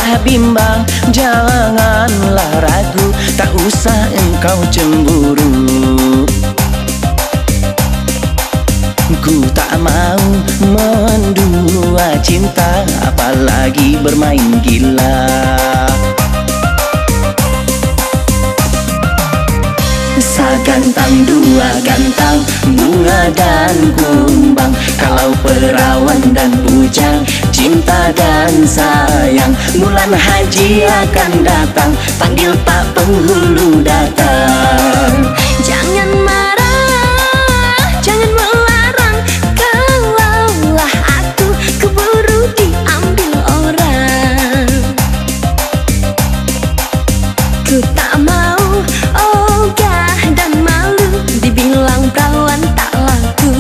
usah bimbang, janganlah ragu, tak usah engkau cemburu. Ku tak mau mendua cinta, apalagi bermain gila. Sagantang dua gantang, bunga dan kumbang. Kalau perawan dan bujang, cinta dan sayang. Bulan haji akan datang, panggil Pak Penghulu datang. Jangan marah, jangan melarang, kalaulah aku keburu diambil orang. Ku tak mau ogah dan malu, dibilang perawan tak laku.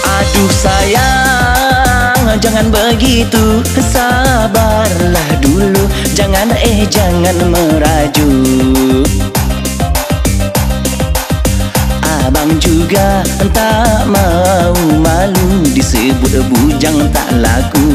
Aduh sayang, jangan begitu, sabarlah dulu, jangan jangan merajuk. Abang juga tak mau malu, disebut bujang tak laku.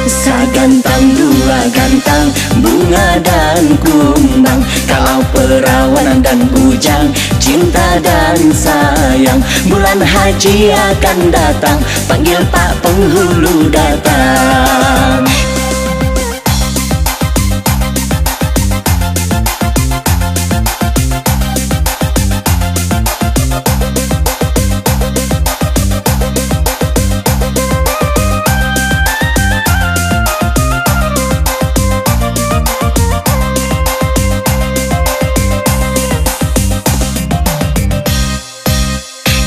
Sagantang dua gantang, bunga dan kumbang. Kalau perawan dan bujang, cinta dan sayang. Bulan haji akan datang, panggil Pak Penghulu datang.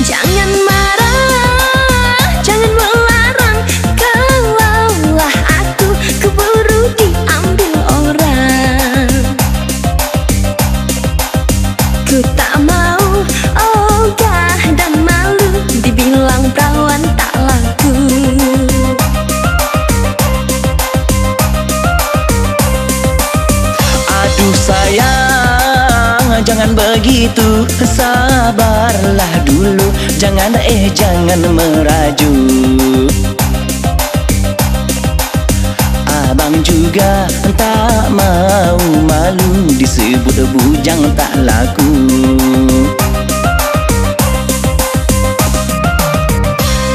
Jangan marah, jangan melarang, kalaulah aku keburu diambil orang. Ku tak mau ogah dan malu, dibilang perawan tak laku. Aduh sayang, jangan begitu, sabarlah dulu, jangan jangan merajuk. Abang juga tak mau malu, disebut bujang tak laku.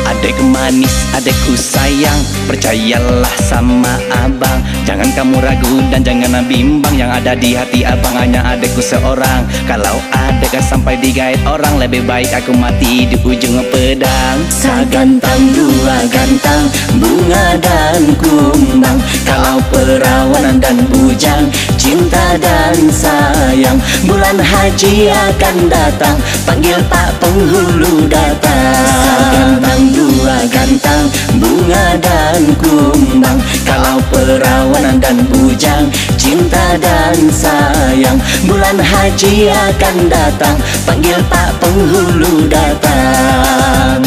Adek manis, adekku sayang, percayalah sama abang. Jangan kamu ragu dan jangan bimbang, yang ada di hati abang hanya adekku seorang. Kalau adek sampai digait orang, lebih baik aku mati di ujung pedang. Sagantang dua gantang, bunga dan kumbang. Kalau perawan dan bujang, cinta dan sayang. Bulan haji akan datang, panggil Pak Penghulu datang. Sagantang dua gantang, bunga dan kumbang. Kalau perawan dan bujang, cinta dan sayang. Bulan haji akan datang, panggil Pak Penghulu datang.